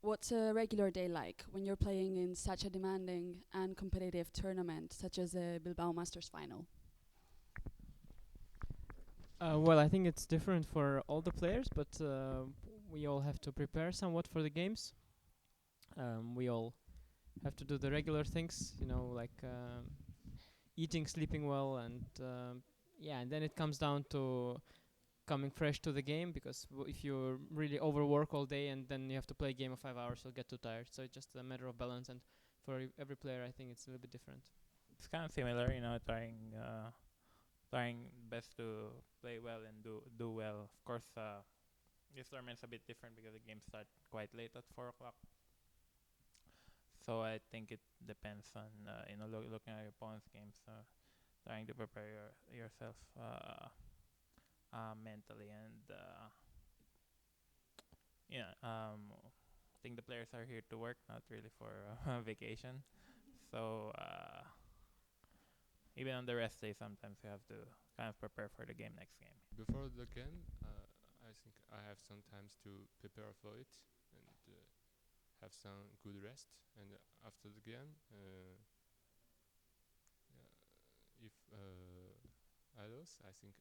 What's a regular day like when you're playing in such a demanding and competitive tournament such as the Bilbao Masters final? Well, I think it's different for all the players, but we all have to prepare somewhat for the games. We all have to do the regular things, like eating, sleeping well, and yeah, and then it comes down to coming fresh to the game because if you really overwork all day and then you have to play a game of 5 hours, you'll get too tired. So it's just a matter of balance, and for every player, I think it's a little bit different. It's kind of similar, trying best to play well and do well. Of course, this tournament's a bit different because the games start quite late at 4 o'clock. So I think it depends on looking at your opponent's games, trying to prepare yourself mentally and yeah. I think the players are here to work, not really for vacation. So even on the rest day, sometimes you have to kind of prepare for the game next game. Before the game, I think I have some times to prepare for it and have some good rest. And after the game, if I lose, I think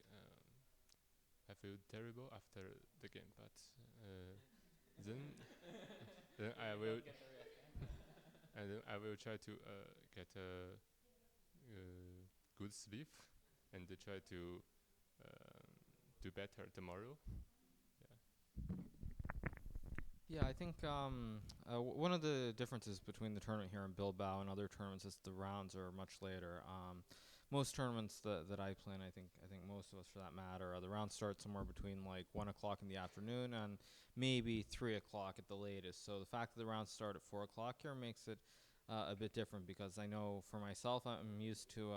I feel terrible after the game. But then, then I will, and then I will try to get a good sleep and try to do better tomorrow. Yeah. Yeah, I think one of the differences between the tournament here in Bilbao and other tournaments is the rounds are much later. Most tournaments that I play, and I think most of us for that matter, the rounds start somewhere between like 1 o'clock in the afternoon and maybe 3 o'clock at the latest. So the fact that the rounds start at 4 o'clock here makes it a bit different because I know for myself I'm used to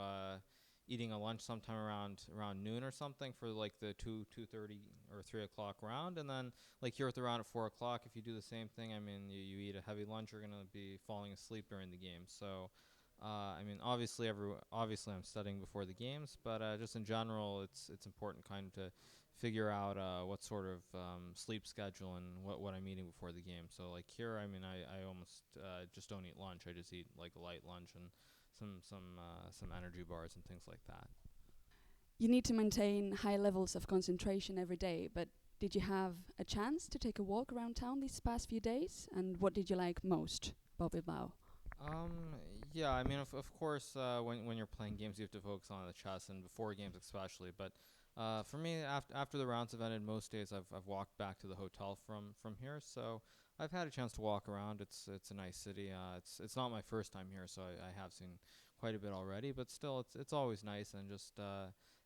eating a lunch sometime around noon or something for like the 2:30 or 3 o'clock round, and then like here at the round at 4 o'clock, if you do the same thing, I mean you eat a heavy lunch, you're gonna be falling asleep during the game. So I mean, obviously I'm studying before the games, but just in general, it's important kind of to figure out what sort of sleep schedule and what I'm eating before the game. So like here, I mean, I almost just don't eat lunch. I just eat like a light lunch and some energy bars and things like that. You need to maintain high levels of concentration every day, but did you have a chance to take a walk around town these past few days? And what did you like most about Bilbao? Um, yeah, I mean, of course, when you're playing games, you have to focus on the chess, and before games especially. But for me, after the rounds have ended, most days I've walked back to the hotel from here, so I've had a chance to walk around. It's a nice city. It's not my first time here, so I have seen quite a bit already. But still, it's always nice, and just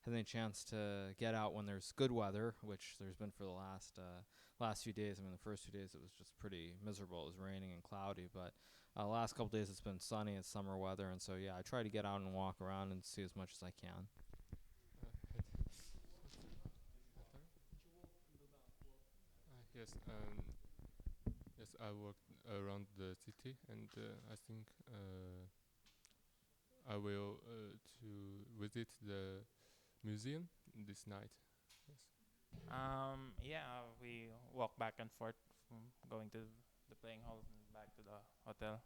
having a chance to get out when there's good weather, which there's been for the last few days. I mean, the first 2 days it was just pretty miserable. It was raining and cloudy, but last couple days it's been sunny and summer weather, and so yeah, I try to get out and walk around and see as much as I can. Yes, yes, I walked around the city, and I think I will to visit the museum this night. Yes. Yeah, we walk back and forth from going to the playing hall and back to the hotel.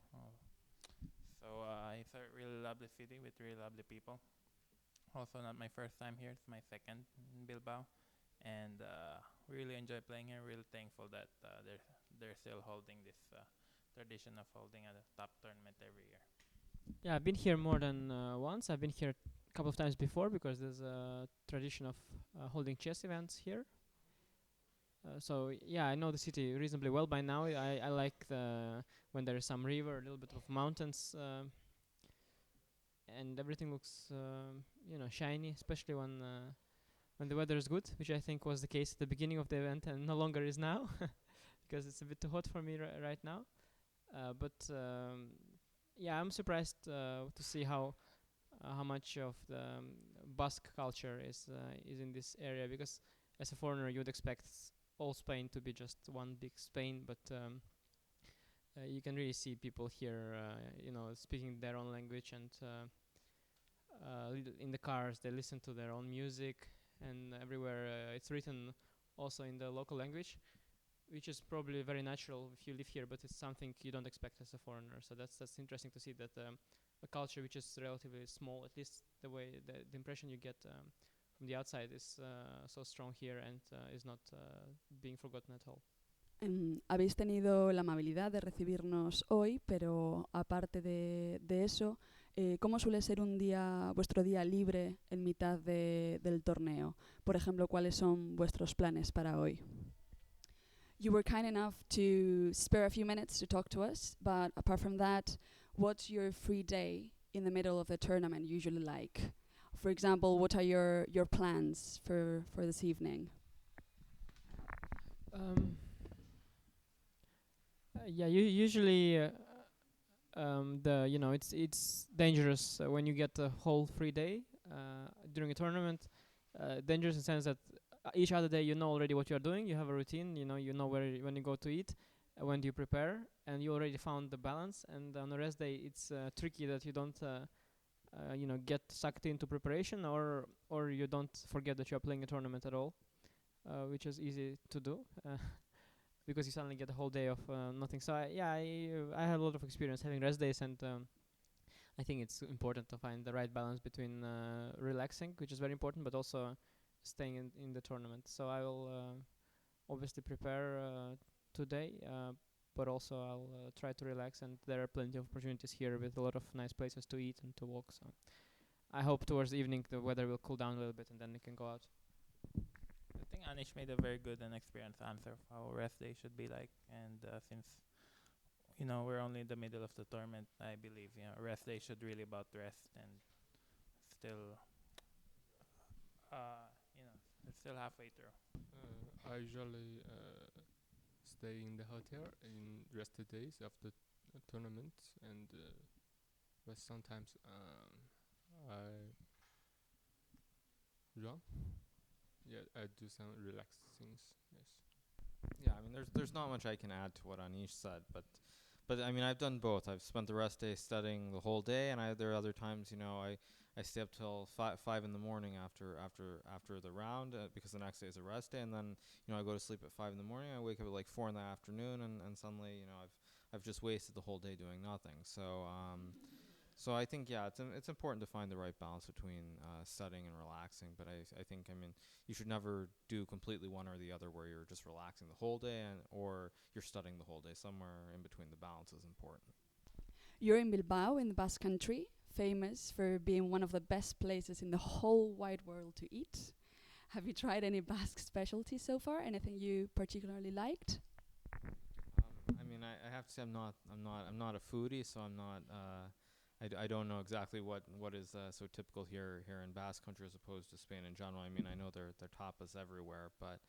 So it's a really lovely city with really lovely people. Also, not my first time here; it's my second in Bilbao, and really enjoy playing here. Really thankful that they're still holding this tradition of holding a top tournament every year. Yeah, I've been here more than once. I've been here a couple of times before because there's a tradition of holding chess events here. So yeah, I know the city reasonably well by now. I like the when there is some river, a little bit of mountains, and everything looks shiny, especially when the weather is good, which I think was the case at the beginning of the event and no longer is now because it's a bit too hot for me right now. But yeah, I'm surprised to see how much of the Basque culture is in this area because as a foreigner you would expect all Spain to be just one big Spain, but you can really see people here, speaking their own language and in the cars they listen to their own music, and everywhere it's written also in the local language, which is probably very natural if you live here, but it's something you don't expect as a foreigner. So that's interesting to see that a culture which is relatively small, at least the way the impression you get from the outside is so strong here and is not being forgotten at all. Habéis tenido la amabilidad de recibirnos hoy, pero aparte de eso, ¿cómo suele ser vuestro día libre en mitad del torneo? Por ejemplo, ¿cuáles son vuestros planes para hoy? You were kind enough to spare a few minutes to talk to us, but apart from that, what's your free day in the middle of the tournament usually like? For example, what are your plans for this evening? Yeah, usually it's dangerous when you get a whole free day during a tournament. Dangerous in the sense that each other day you know already what you are doing. You have a routine. You know when you go to eat, when do you prepare, and you already found the balance. And on the rest day, it's tricky that you don't get sucked into preparation, or you don't forget that you are playing a tournament at all, which is easy to do. Because you suddenly get a whole day of nothing. So I have a lot of experience having rest days, and I think it's important to find the right balance between relaxing, which is very important, but also staying in the tournament. So I will obviously prepare today, but also I'll try to relax, and there are plenty of opportunities here with a lot of nice places to eat and to walk. So I hope towards the evening the weather will cool down a little bit, and then we can go out. I think Anish made a very good and experienced answer of how rest day should be like. And since we're only in the middle of the tournament, I believe rest day should really about rest, and still it's still halfway through. I usually stay in the hotel in rested days after tournament, and but sometimes I run. Yeah, I do some relaxed things. Yes. Yeah, I mean, there's not much I can add to what Anish said, but I mean, I've done both. I've spent the rest day studying the whole day, and there are other times, I stay up till 5 in the morning after the round because the next day is a rest day, and then I go to sleep at 5 in the morning. I wake up at like 4 in the afternoon, and suddenly I've just wasted the whole day doing nothing. So I think it's important to find the right balance between studying and relaxing. But I think you should never do completely one or the other, where you're just relaxing the whole day or you're studying the whole day. Somewhere in between, the balance is important. You're in Bilbao, in the Basque Country, famous for being one of the best places in the whole wide world to eat. Have you tried any Basque specialties so far? Anything you particularly liked? I mean, I have to say I'm not a foodie, so I'm not. I don't know exactly what is so typical here in Basque Country as opposed to Spain in general. I mean, I know there are tapas everywhere, but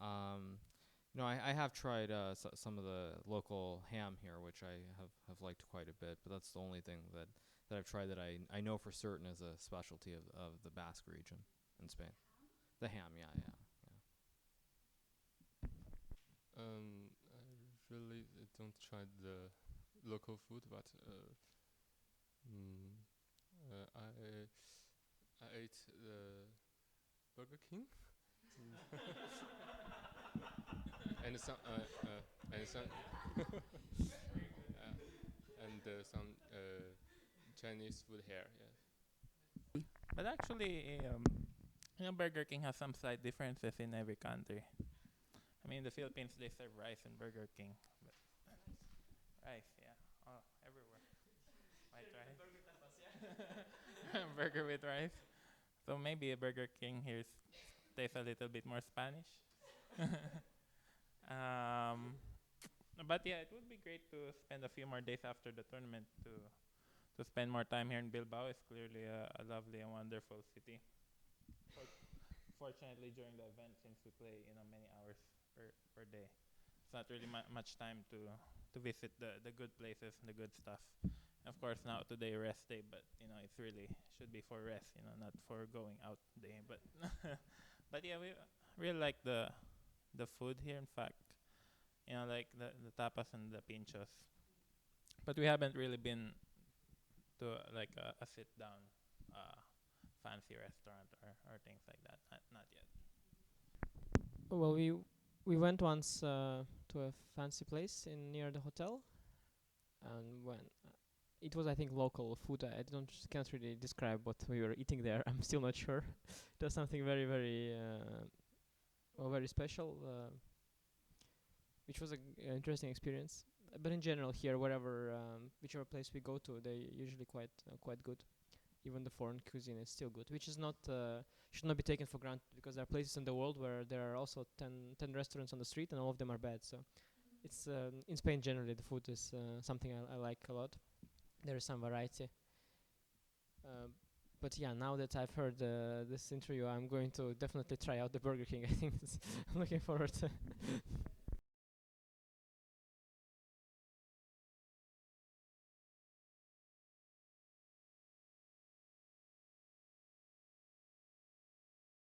I have tried some of the local ham here, which I have liked quite a bit. But that's the only thing that I've tried that I know for certain is a specialty of the Basque region in Spain. The ham, yeah. I really don't try the local food, but I ate the Burger King and some some Chinese food here. Yeah. But actually, Burger King has some slight differences in every country. I mean, in the Philippines they serve rice in Burger King, but rice, yeah, everywhere. White rice. Burger with rice. So maybe a Burger King here tastes a little bit more Spanish. But yeah, it would be great to spend a few more days after the tournament to spend more time here in Bilbao. It's clearly a lovely and wonderful city. Fortunately, during the event, since we play many hours per day, it's not really much time to visit the good places and the good stuff. Of course, now today rest day, but it's really should be for rest, not for going out day. But but yeah, we really like the food here. In fact, like the tapas and the pinchos. But we haven't really been to like a sit down fancy restaurant or things like that. Not yet. Well, we went once to to a fancy place in near the hotel, and when it was, I think, local food. I don't can't really describe what we were eating there. I'm still not sure. It was something very, very, very special, which was an interesting experience. But in general, here, wherever, whichever place we go to, they usually quite good. Even the foreign cuisine is still good, which is not should not be taken for granted, because there are places in the world where there are also 10 restaurants on the street and all of them are bad. So it's in Spain generally the food is something I like a lot. There is some variety. But yeah, now that I've heard this interview, I'm going to definitely try out the Burger King. I think I'm looking forward to